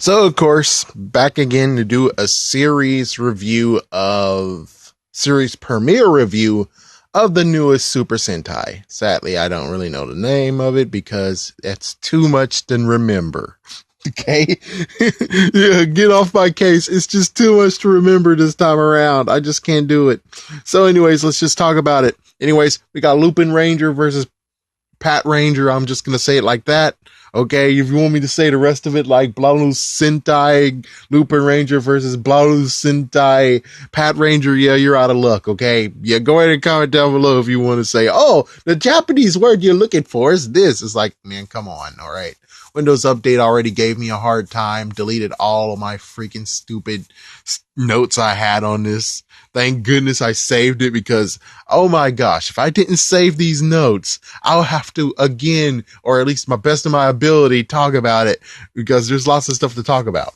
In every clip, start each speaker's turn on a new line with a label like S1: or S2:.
S1: So, of course, back again to do a series premiere review of the newest Super Sentai. Sadly, I don't really know the name of it because it's too much to remember. Okay? Yeah, get off my case. It's just too much to remember this time around. I just can't do it. So, anyways, let's just talk about it. Anyways, we got Lupinranger versus Patoranger. I'm just gonna say it like that. Okay, if you want me to say the rest of it like Blalu Sentai Lupinranger versus Blalu Sentai Patoranger, yeah, you're out of luck. Okay, yeah, go ahead and comment down below if you want to say, oh, the Japanese word you're looking for is this. It's like, man, come on. All right, Windows Update already gave me a hard time, deleted all of my freaking stupid notes I had on this. Thank goodness I saved it because, oh my gosh, if I didn't save these notes, I'll have to again, or at least my best of my ability, talk about it because there's lots of stuff to talk about.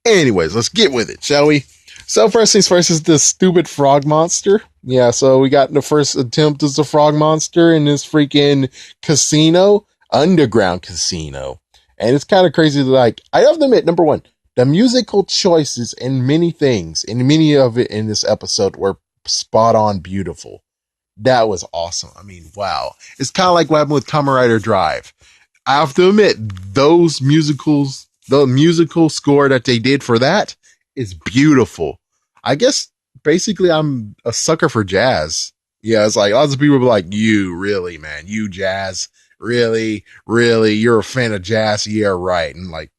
S1: Anyways, let's get with it, shall we? So first things first is the stupid frog monster. Yeah, so we got the first attempt as the frog monster in this freaking casino, underground casino. And it's kind of crazy. Like, I have to admit, number one, the musical choices in many things, and many of it in this episode were spot on beautiful. That was awesome. I mean, wow. It's kind of like what happened with Kamen Rider Drive. I have to admit, those musicals, the musical score that they did for that is beautiful. I guess basically I'm a sucker for jazz. Yeah, it's like lots of people be like, you really, man, you jazz, really, you're a fan of jazz. Yeah, right. And like,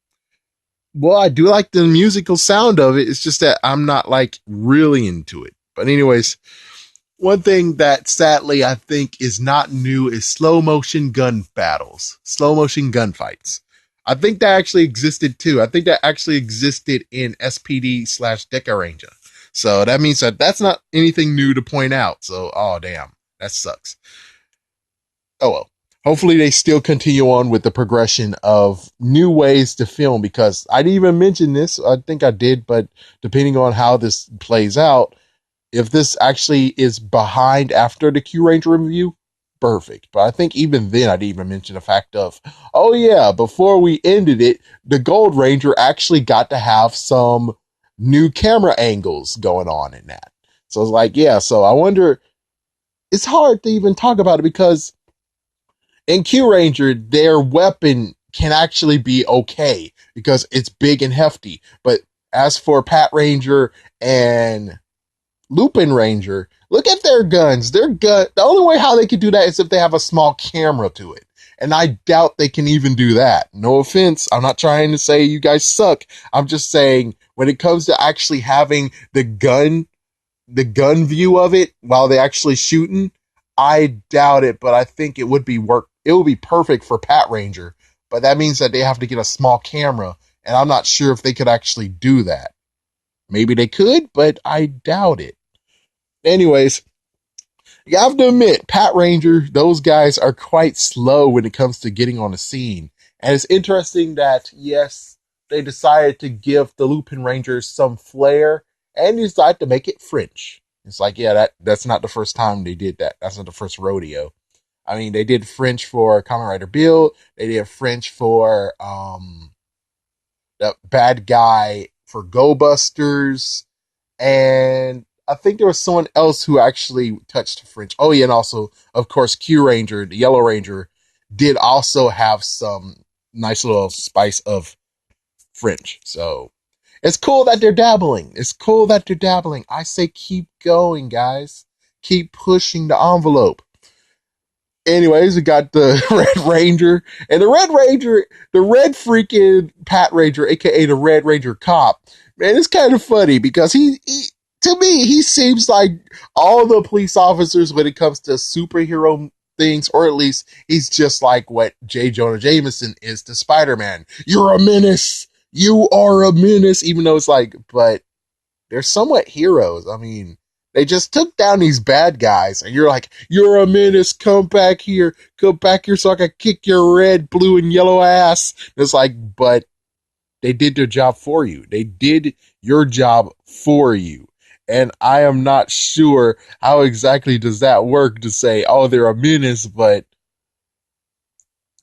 S1: well, I do like the musical sound of it. It's just that I'm not like really into it. But anyways, one thing that sadly I think is not new is slow motion gun battles, slow motion gunfights. I think that actually existed too. I think that actually existed in SPD/Deca Ranger. So that means that that's not anything new to point out. So, oh damn, that sucks. Oh well. Hopefully they still continue on with the progression of new ways to film, because I didn't even mention this. I think I did, but depending on how this plays out, if this actually is behind after the Q Ranger review, perfect. But I think even then I didn't even mention the fact of, oh yeah, before we ended it, the Gold Ranger actually got to have some new camera angles going on in that. So it's like, yeah, so I wonder, it's hard to even talk about it because in Q Ranger, their weapon can actually be okay because it's big and hefty. But as for Patoranger and Lupinranger, look at their guns. The only way how they could do that is if they have a small camera to it. And I doubt they can even do that. No offense. I'm not trying to say you guys suck. I'm just saying when it comes to actually having the gun view of it while they actually shooting, I doubt it, but I think it would be perfect for Patoranger. But that means that they have to get a small camera, and I'm not sure if they could actually do that. Maybe they could, but I doubt it. Anyways, you have to admit, Patoranger, those guys are quite slow when it comes to getting on the scene. And it's interesting that, yes, they decided to give the Lupinrangers some flair and decided to make it French. It's like, yeah, that's not the first time they did that. That's not the first rodeo. I mean, they did French for Kamen Rider Build. They did French for the bad guy for Go Busters. And I think there was someone else who actually touched French. Oh, yeah, and also, of course, Q Ranger, the Yellow Ranger, did also have some nice little spice of French. So it's cool that they're dabbling. I say keep going, guys. Keep pushing the envelope. Anyways, we got the Red Ranger. And the red freaking Patoranger, aka the Red Ranger cop. Man, it's kind of funny because he to me, he seems like all the police officers when it comes to superhero things, or at least he's just like what J. Jonah Jameson is to Spider-Man. You're a menace. You are a menace. Even though it's like, but they're somewhat heroes. I mean, they just took down these bad guys, and you're like, you're a menace. Come back here so I can kick your red, blue, and yellow ass. And it's like, but they did their job for you. They did your job for you. And I am not sure how exactly does that work to say, oh, they're a menace, but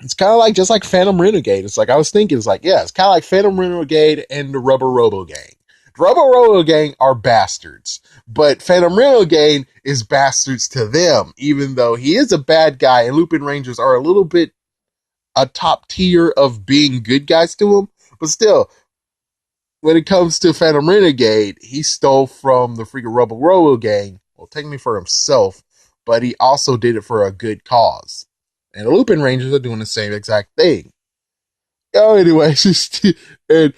S1: It's kind of like just like Phantom Renegade. It's like I was thinking, it's like, yeah, it's kind of like Phantom Renegade and the Rubber Robo Gang. The Rubber Robo Gang are bastards, but Phantom Renegade is bastards to them, even though he is a bad guy, and Lupinrangers are a little bit a top tier of being good guys to him. But still, when it comes to Phantom Renegade, he stole from the freaking Rubber Robo Gang, well, technically for himself, but he also did it for a good cause. And the Lupinrangers are doing the same exact thing. Oh, anyway, and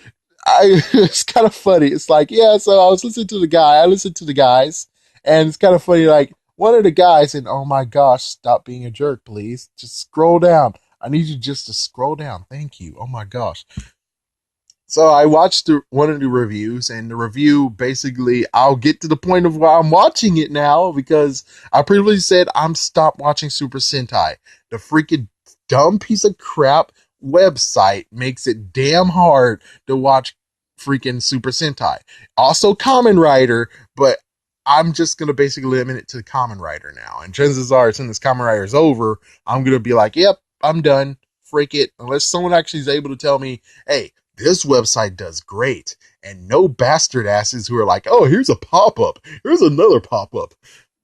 S1: it's kind of funny. It's like, yeah, so I was listening to the guy. I listened to the guys, and it's kind of funny. Like, one of the guys, and oh my gosh, stop being a jerk, please. Just scroll down. I need you just to scroll down. Thank you. Oh my gosh. So I watched one of the reviews, and the review basically, I'll get to the point of why I'm watching it now because I previously said I'm stopped watching Super Sentai. The freaking dumb piece of crap website makes it damn hard to watch freaking Super Sentai. Also, Kamen Rider, but I'm just gonna basically limit it to Kamen Rider now. And chances are, as soon as Kamen Rider is over, I'm gonna be like, yep, I'm done. Freak it. Unless someone actually is able to tell me, hey, this website does great, and no bastard asses who are like, oh, here's a pop-up, here's another pop-up.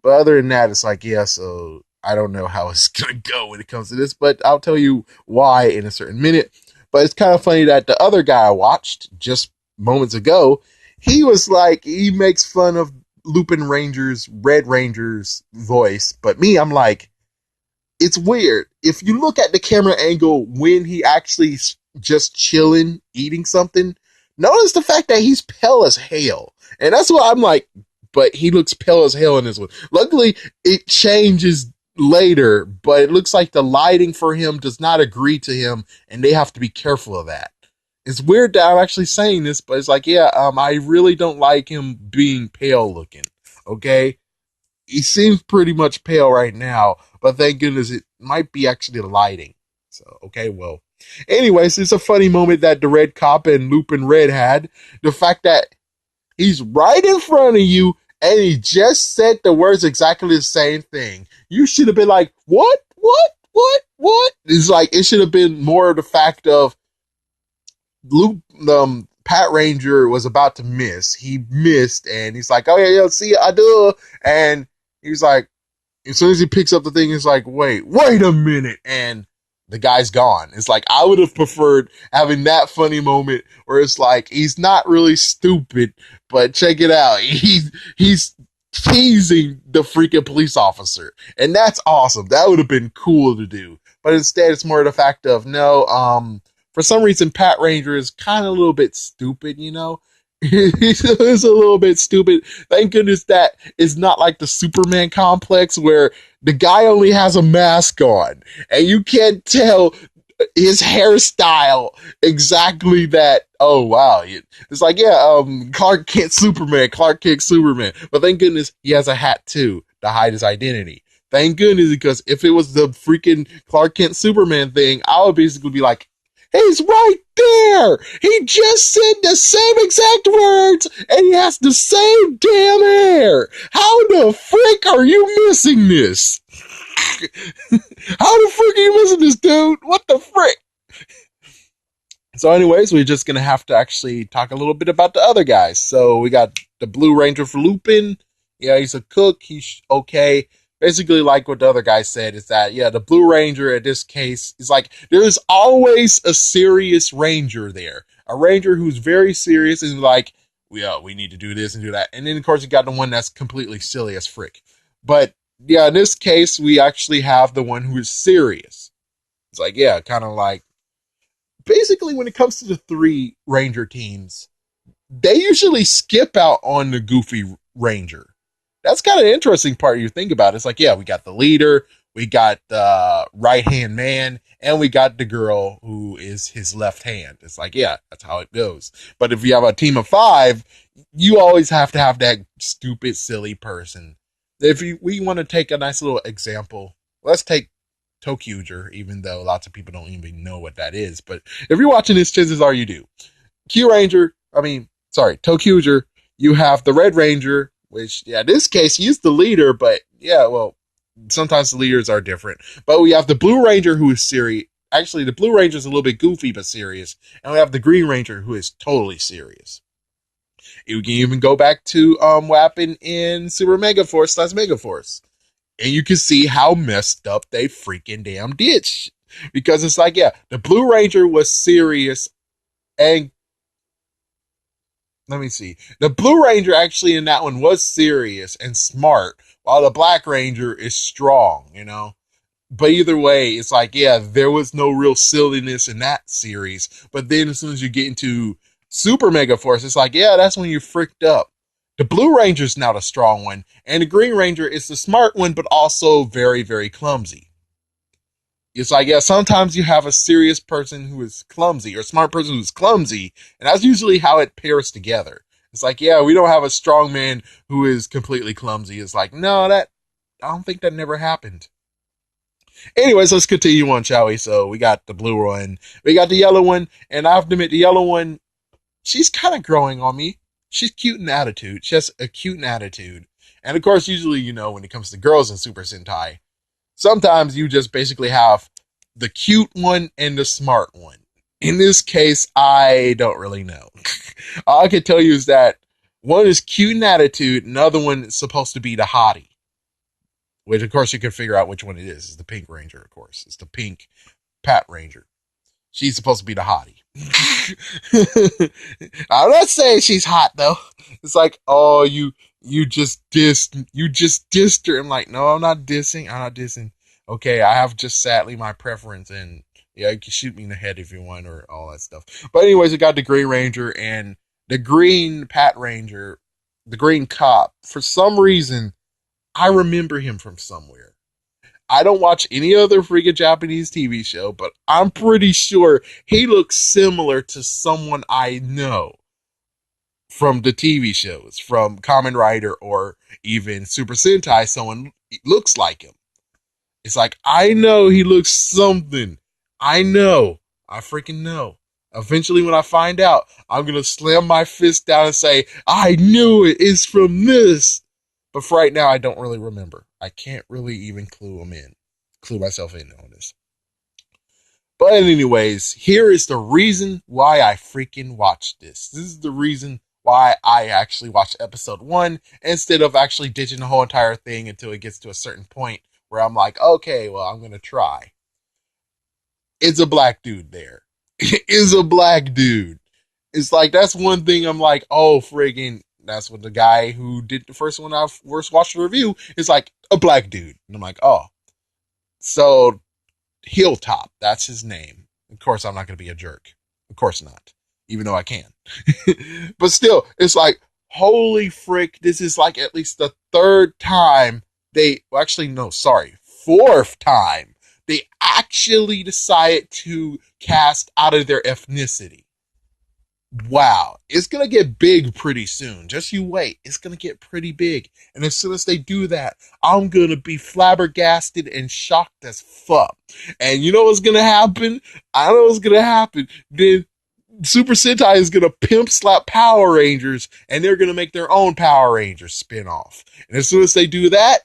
S1: But other than that, it's like, yeah, so I don't know how it's gonna go when it comes to this, but I'll tell you why in a certain minute. But it's kind of funny that the other guy I watched just moments ago, he was like, he makes fun of Lupinranger's Red Ranger's voice, but me, I'm like, it's weird. If you look at the camera angle when he actually just chilling, eating something, notice the fact that he's pale as hell. And that's why I'm like, but he looks pale as hell in this one. Luckily, it changes later, but it looks like the lighting for him does not agree to him, and they have to be careful of that. It's weird that I'm actually saying this, but it's like, yeah, I really don't like him being pale looking. Okay? He seems pretty much pale right now, but thank goodness it might be actually the lighting. So, okay, well. Anyways, it's a funny moment that the Red Cop and Lupin Red had. The fact that he's right in front of you and he just said the words exactly the same thing. You should have been like, what? What? What? What? It's like, it should have been more of the fact of Pat Ranger was about to miss. He missed, and he's like, oh, yeah, see, I do. And he's like, as soon as he picks up the thing, he's like, wait a minute. And the guy's gone. It's like, I would have preferred having that funny moment where it's like, he's not really stupid, but check it out. He's teasing the freaking police officer. And that's awesome. That would have been cool to do. But instead, it's more the fact of, no, for some reason, Pat Ranger is kind of a little bit stupid, you know? He's a little bit stupid. Thank goodness that is not like the Superman complex where the guy only has a mask on and you can't tell his hairstyle exactly that. Oh wow, it's like, yeah, Clark Kent Superman, but thank goodness he has a hat too to hide his identity. Thank goodness, because if it was the freaking Clark Kent Superman thing, I would basically be like, he's right there. He just said the same exact words and he has the same damn hair. How the frick are you missing this? How the frick are you missing this, dude? What the frick? So anyways, we're just going to have to actually talk a little bit about the other guys. So we got the Blue Ranger for Lupin. Yeah, he's a cook. He's okay. Basically, like what the other guy said, is that, yeah, the Blue Ranger in this case is like, there's always a serious ranger there. A ranger who's very serious and like, yeah, we need to do this and do that. And then, of course, you got the one that's completely silly as frick. But, yeah, in this case, we actually have the one who is serious. It's like, yeah, kind of like, basically, when it comes to the three ranger teams, they usually skip out on the goofy ranger. That's kind of an interesting part you think about. It's like, yeah, we got the leader, we got the right-hand man, and we got the girl who is his left hand. It's like, yeah, that's how it goes. But if you have a team of 5, you always have to have that stupid, silly person. If we want to take a nice little example, let's take Tokuger, even though lots of people don't even know what that is. But if you're watching this, chances are you do. Tokuger, you have the Red Ranger, which, yeah, in this case, he's the leader, but, yeah, well, sometimes the leaders are different. But we have the Blue Ranger, who is Actually, the Blue Ranger is a little bit goofy but serious, and we have the Green Ranger who is totally serious. You can even go back to what happened in Super Mega Force / Mega Force, and you can see how messed up they freaking damn did. Because it's like, yeah, the Blue Ranger was serious, and let me see, the Blue Ranger actually in that one was serious and smart, while the Black Ranger is strong, you know. But either way, it's like, yeah, there was no real silliness in that series. But then as soon as you get into Super Mega Force, it's like, yeah, that's when you're fricked up. The Blue Ranger's now the strong one, and the Green Ranger is the smart one, but also very, very clumsy. It's like, yeah, sometimes you have a serious person who is clumsy, or a smart person who's clumsy, and that's usually how it pairs together. It's like, yeah, we don't have a strong man who is completely clumsy. It's like, no, I don't think that never happened. Anyways, let's continue on, shall we? So we got the blue one, we got the yellow one, and I have to admit, the yellow one, she's kind of growing on me. She's cute in attitude. She has a cute in attitude. And of course, usually, you know, when it comes to girls in Super Sentai, sometimes you just basically have the cute one and the smart one. In this case, I don't really know. All I can tell you is that one is cute in attitude, another one is supposed to be the hottie. Which, of course, you can figure out which one it is. It's the Pink Ranger, of course. It's the Pink Pat Ranger. She's supposed to be the hottie. I'm not saying she's hot, though. It's like, oh, you just dissed her. I'm like, no, I'm not dissing. Okay, I have just sadly my preference, and yeah, you can shoot me in the head if you want, or all that stuff. But anyways, we got the Green Ranger and the Green Pat Ranger, the Green Cop. For some reason, I remember him from somewhere. I don't watch any other freaking Japanese TV show, but I'm pretty sure he looks similar to someone I know from the TV shows, from Kamen Rider or even Super Sentai. Someone looks like him. It's like, I know he looks something. I know. I freaking know. Eventually, when I find out, I'm going to slam my fist down and say, I knew it. It's from this. But for right now, I don't really remember. I can't really even clue myself in on this. But anyways, here is the reason why I freaking watched this. This is the reason why I actually watched episode 1 instead of actually ditching the whole entire thing until it gets to a certain point where I'm like, okay, well, I'm going to try. It's a black dude there. It is a black dude. It's like, that's one thing I'm like, oh, friggin', that's what the guy who did the first one I first watched the review is like, a black dude. And I'm like, oh. So, Hilltop, that's his name. Of course, I'm not going to be a jerk. Of course not. Even though I can. But still, it's like, holy frick, this is like at least the third time fourth time they actually decided to cast out of their ethnicity. Wow, it's going to get big pretty soon. Just you wait. It's going to get pretty big. And as soon as they do that, I'm going to be flabbergasted and shocked as fuck. And you know what's going to happen? I know what's going to happen. Then Super Sentai is going to pimp slap Power Rangers, and they're going to make their own Power Rangers spin-off. And as soon as they do that,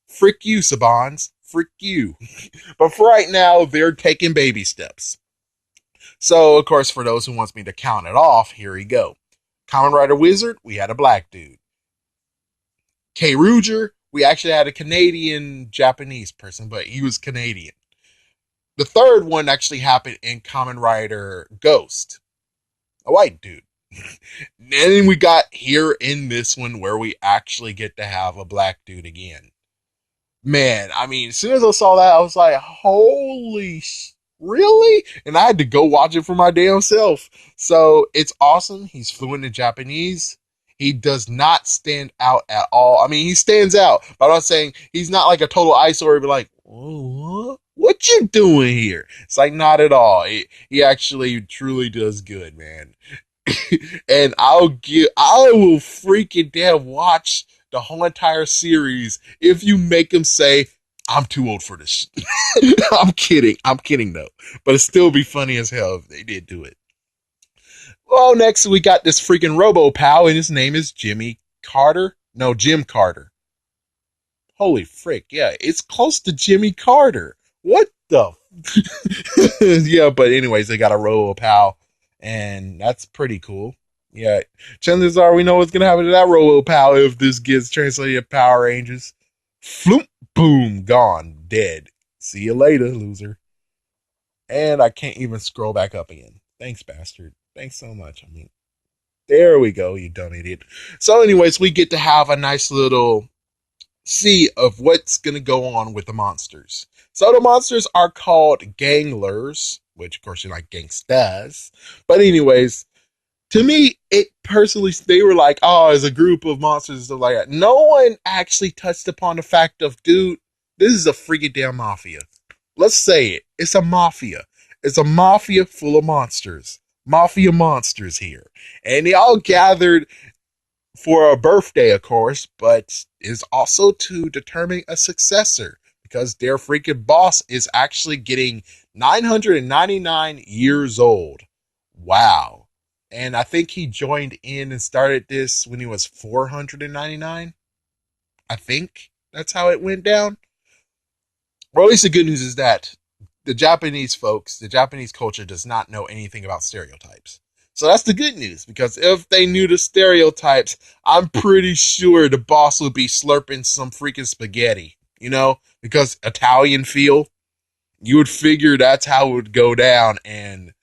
S1: frick you, Sabans. Frick you. But for right now, they're taking baby steps. So, of course, for those who wants me to count it off, here we go. Kamen Rider Wizard, we had a black dude. K. Ruger, we actually had a Canadian Japanese person, but he was Canadian. The third one actually happened in Kamen Rider Ghost, a white dude. Then we got here in this one where we actually get to have a black dude again. Man, I mean, as soon as I saw that, I was like, holy really? And I had to go watch it for my damn self. So it's awesome. He's fluent in Japanese. He does not stand out at all. I mean, he stands out, but I'm not saying he's not like a total eyesore. Be like, oh, what you doing here? It's like, not at all. He actually truly does good, man. And I will freaking damn watch the whole entire series if you make him say, I'm too old for this. I'm kidding though. But it'd still be funny as hell if they did do it. Well, next we got this freaking Robo Pal, and his name is Jimmy Carter. No, Jim Carter. Holy frick, yeah, it's close to Jimmy Carter. What the Yeah, but anyways, they got a Robo Pal, and that's pretty cool. Yeah, chances are we know what's gonna happen to that Robo Pal if this gets translated to Power Rangers. Floop, boom, gone, dead. See you later, loser. And I can't even scroll back up again. Thanks, bastard. Thanks so much. I mean, there we go, you dumb idiot. So, anyways, we get to have a nice little see of what's going to go on with the monsters. So the monsters are called ganglers, which of course are like gangsters. But anyways, to me, it personally, they were like, oh, as a group of monsters and stuff like that. No one actually touched upon the fact of, dude, this is a freaking damn mafia. Let's say it. It's a mafia. It's a mafia full of monsters. Mafia monsters here. And they all gathered for a birthday, of course, but is also to determine a successor because their freaking boss is actually getting 999 years old. Wow. And I think he joined in and started this when he was 499. I think that's how it went down. Or at least the good news is that the Japanese folks, the Japanese culture does not know anything about stereotypes. So that's the good news, because if they knew the stereotypes, I'm pretty sure the boss would be slurping some freaking spaghetti, you know, because Italian feel, you would figure that's how it would go down. And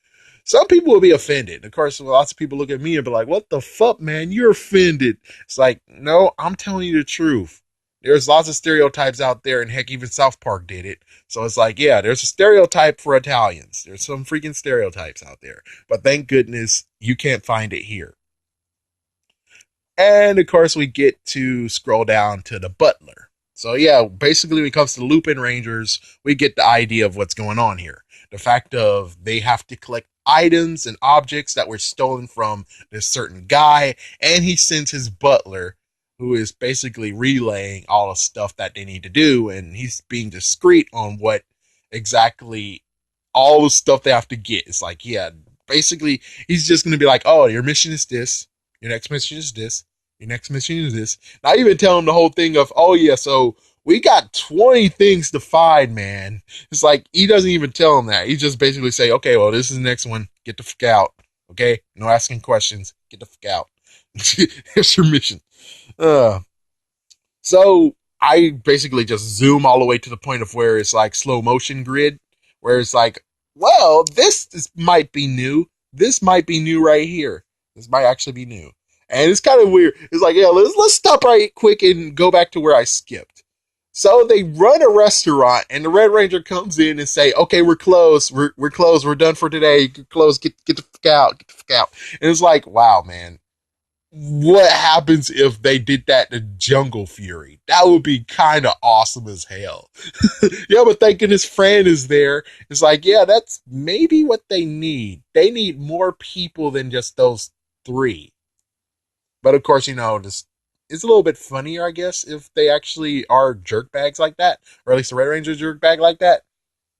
S1: some people will be offended. Of course, lots of people look at me and be like, what the fuck, man? You're offended. It's like, no, I'm telling you the truth. There's lots of stereotypes out there, and heck, even South Park did it. So it's like, yeah, there's a stereotype for Italians. There's some freaking stereotypes out there. But thank goodness you can't find it here. And of course, we get to scroll down to the butler. So yeah, basically when it comes to the Lupin Rangers, we get the idea of what's going on here. The fact of they have to collect items and objects that were stolen from this certain guy, and he sends his butler, who is basically relaying all the stuff that they need to do, and he's being discreet on what exactly all the stuff they have to get. It's like, yeah, basically he's just going to be like, oh, your mission is this, your next mission is this, your next mission is this. Not even tell him the whole thing of, oh yeah, so we got 20 things to find, man. It's like he doesn't even tell him that. He just basically say, okay, well, this is the next one. Get the fuck out. Okay, no asking questions. Get the fuck out. Here's your mission. Uh, so I basically just zoom all the way to the point of where it's like slow motion grid, where it's like, well, this might be new. This might be new right here. This might actually be new. And it's kind of weird. It's like, yeah, let's stop right quick and go back to where I skipped. So they run a restaurant, and the Red Ranger comes in and say, okay, we're closed. We're closed. We're done for today. Close. Get the fuck out. Get the fuck out. And it's like, wow, man, what happens if they did that to Jungle Fury? That would be kind of awesome as hell. Yeah, but thank goodness Fran is there. It's like, yeah, that's maybe what they need. They need more people than just those three. But of course, you know, this it's a little bit funnier, I guess, if they actually are jerkbags like that, or at least the Red Ranger jerkbag like that.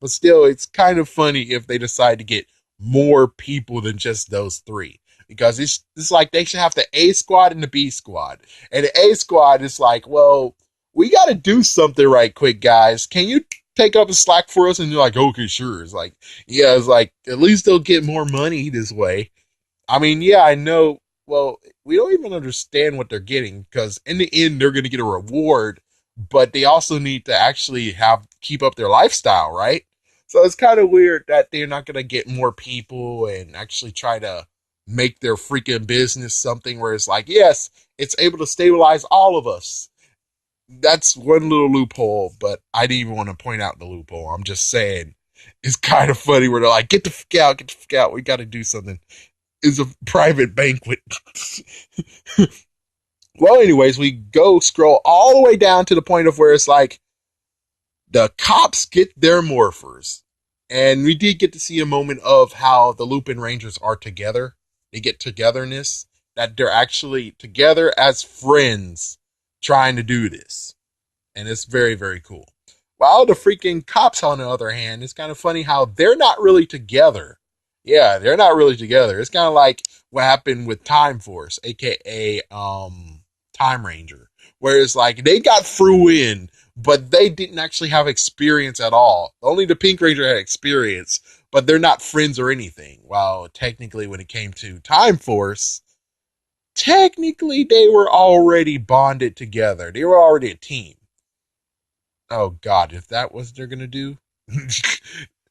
S1: But still, it's kind of funny if they decide to get more people than just those three. Because it's like they should have the A squad and the B squad. And the A squad is like, well, we got to do something right quick, guys. Can you take up the slack for us? And you're like, okay, sure. It's like, yeah, it's like, at least they'll get more money this way. I mean, yeah, I know. Well, we don't even understand what they're getting because in the end, they're going to get a reward, but they also need to actually have keep up their lifestyle, right? So it's kind of weird that they're not going to get more people and actually try to make their freaking business something where it's like, yes, it's able to stabilize all of us. That's one little loophole, but I didn't even want to point out the loophole. I'm just saying it's kind of funny where they're like, get the fuck out, get the fuck out. We got to do something. Is a private banquet. Well, anyways, we go scroll all the way down to the point of where it's like the cops get their morphers. And we did get to see a moment of how the Lupin Rangers are together. They get togetherness, that they're actually together as friends trying to do this. And it's very, very cool. While the freaking cops, on the other hand, it's kind of funny how they're not really together. Yeah, they're not really together. It's kind of like what happened with Time Force, aka Time Ranger, where it's like they got through in, but they didn't actually have experience at all. Only the Pink Ranger had experience, but they're not friends or anything. While technically, when it came to Time Force, technically they were already bonded together. They were already a team. Oh God, if that was what they're gonna do.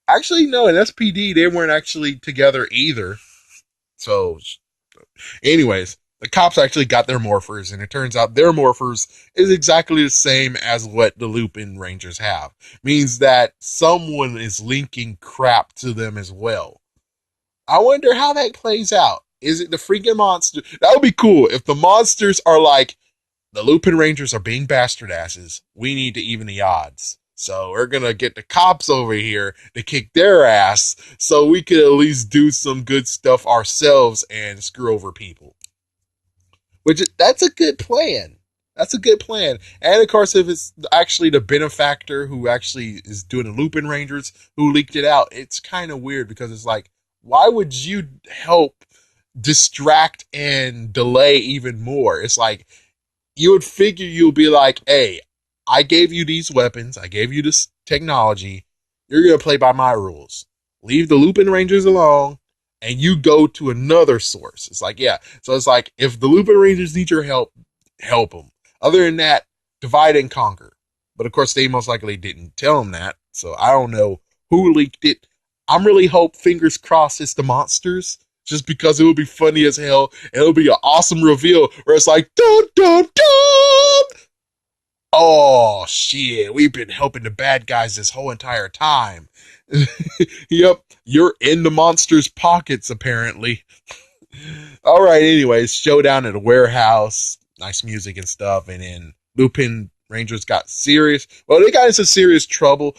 S1: Actually, no, in SPD they weren't actually together either. So, anyways, the cops actually got their morphers, and it turns out their morphers is exactly the same as what the Lupin Rangers have. Means that someone is linking crap to them as well. I wonder how that plays out. Is it the freaking monster? That would be cool if the monsters are like, the Lupin Rangers are being bastard asses. We need to even the odds. So we're going to get the cops over here to kick their ass so we could at least do some good stuff ourselves and screw over people. Which, that's a good plan. That's a good plan. And of course, if it's actually the benefactor who actually is doing the Lupin Rangers who leaked it out, it's kind of weird because it's like, why would you help distract and delay even more? It's like, you would figure you'll be like, hey, I gave you these weapons, I gave you this technology, you're going to play by my rules. Leave the Lupin Rangers alone, and you go to another source. It's like, yeah. So it's like, if the Lupin Rangers need your help, help them. Other than that, divide and conquer. But of course, they most likely didn't tell them that. So I don't know who leaked it. I'm really hope, fingers crossed, it's the monsters. Just because it will be funny as hell. And it'll be an awesome reveal where it's like, dun, dun, dun! Oh, shit. We've been helping the bad guys this whole entire time. Yep. You're in the monster's pockets, apparently. All right, anyways, showdown at a warehouse, nice music and stuff, and then Lupin Rangers got serious. Well, they got into serious trouble.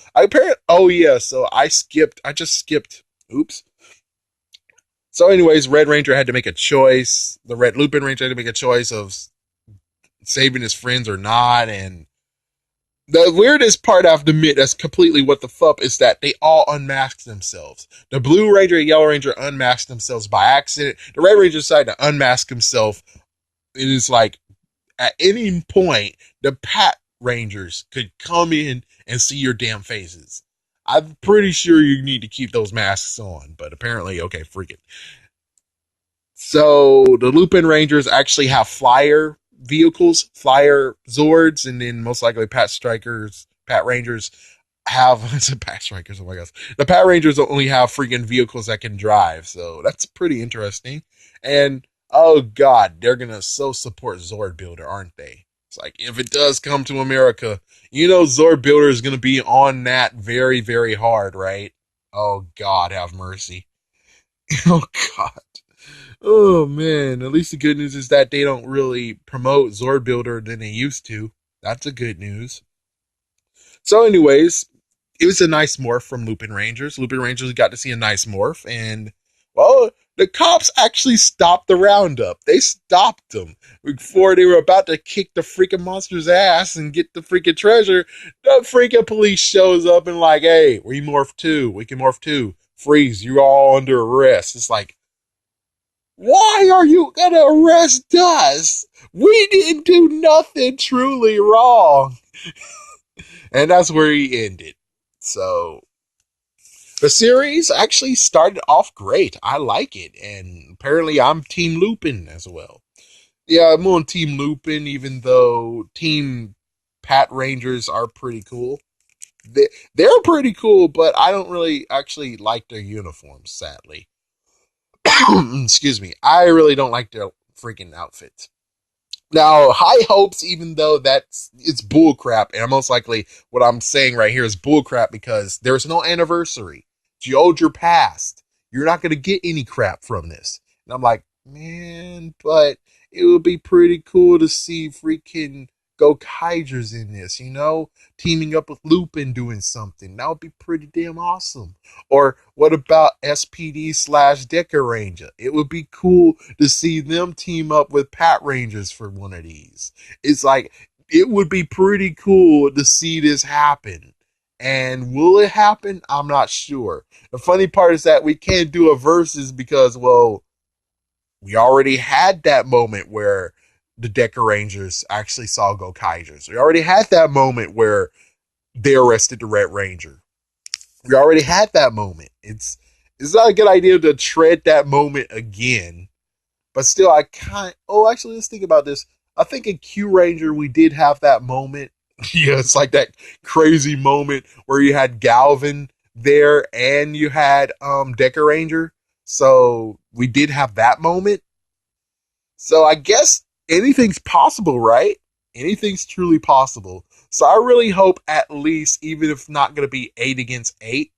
S1: Oh yeah, so I just skipped. Oops. So, anyways, Red Ranger had to make a choice. The Red Lupin Ranger had to make a choice of saving his friends or not, and the weirdest part I have to admit that's completely what the fuck is that they all unmasked themselves. The Blue Ranger and Yellow Ranger unmasked themselves by accident. The Red Ranger decided to unmask himself. It is like at any point the Pat Rangers could come in and see your damn faces. I'm pretty sure you need to keep those masks on, but apparently, okay, freak it. So the Lupin Rangers actually have flyer vehicles, flyer Zords, and then most likely Pat Rangers have Pat Strikers. Oh my gosh, the Pat Rangers only have freaking vehicles that can drive, so that's pretty interesting. And oh god, they're gonna so support Zord Builder, aren't they? It's like if it does come to America, you know Zord Builder is gonna be on that very, very hard, right? Oh god, have mercy. Oh god. Oh man, at least the good news is that they don't really promote Zord Builder than they used to. That's a good news. So, anyways, it was a nice morph from Lupin Rangers. Lupin Rangers got to see a nice morph, and well, the cops actually stopped the roundup. They stopped them before they were about to kick the freaking monster's ass and get the freaking treasure. The freaking police shows up and like, hey, we morph too. We can morph too. Freeze, you're all under arrest. It's like, why are you gonna arrest us? We didn't do nothing truly wrong. And that's where he ended. So the series actually started off great. I like it. And apparently I'm Team Lupin as well. Yeah, I'm on Team Lupin, even though Team Pat Rangers are pretty cool. They're pretty cool, but I don't really actually like their uniforms, sadly. Excuse me. I really don't like their freaking outfits. Now, high hopes, even though it's bullcrap, and most likely what I'm saying right here is bullcrap because there's no anniversary. You owed your past. You're not going to get any crap from this. And I'm like, man, but it would be pretty cool to see freaking Gokaigers in this, you know? Teaming up with Lupin doing something. That would be pretty damn awesome. Or what about SPD slash Deca Ranger? It would be cool to see them team up with Pat Rangers for one of these. It's like, it would be pretty cool to see this happen. And will it happen? I'm not sure. The funny part is that we can't do a versus because, well, we already had that moment where the Decker Rangers actually saw Gokaigers. We already had that moment where they arrested the Red Ranger. We already had that moment. It's not a good idea to tread that moment again. But still, I kind. Oh, actually, let's think about this. I think in Q Ranger we did have that moment. Yeah, it's like that crazy moment where you had Galvin there and you had Decker Ranger. So we did have that moment. So I guess anything's possible, right? Anything's truly possible. So I really hope at least, even if not going to be 8 against 8,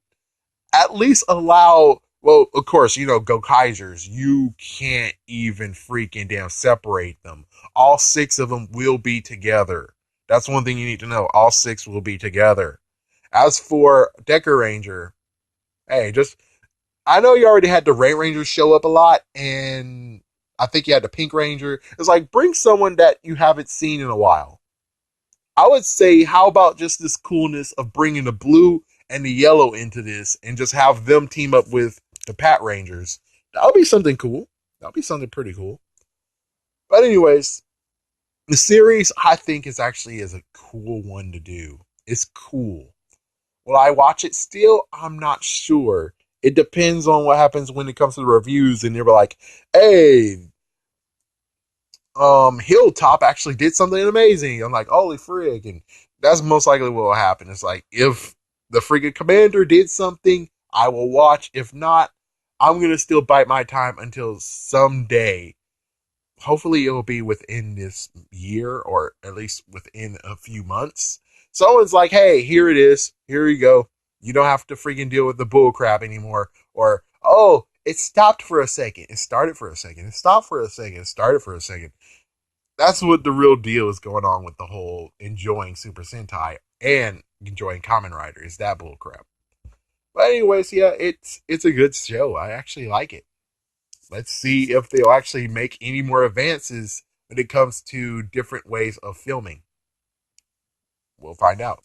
S1: at least allow. Well, of course, Go Kaisers. You can't even freaking damn separate them. All 6 of them will be together. That's one thing you need to know. All 6 will be together. As for Decker Ranger, hey, just I know you already had the Red Ranger show up a lot, and I think you had the Pink Ranger. It's like, bring someone that you haven't seen in a while. I would say, how about just this coolness of bringing the blue and the yellow into this and just have them team up with the Pat Rangers? That would be something cool. That would be something pretty cool. But anyways, the series I think is a cool one to do. It's cool. Will I watch it still? I'm not sure. It depends on what happens when it comes to the reviews, and they're like, "Hey, Hilltop actually did something amazing." I'm like, "Holy frig!" And that's most likely what will happen. It's like, if the freaking commander did something, I will watch. If not, I'm gonna still bite my time until someday. Hopefully, it will be within this year, or at least within a few months. Someone's like, "Hey, here it is. Here you go. You don't have to freaking deal with the bullcrap anymore." Or, "Oh, it stopped for a second. It started for a second. It stopped for a second. It started for a second." That's what the real deal is going on with the whole enjoying Super Sentai and enjoying Kamen Rider, is that bullcrap. But anyways, yeah, it's a good show. I actually like it. Let's see if they'll actually make any more advances when it comes to different ways of filming. We'll find out.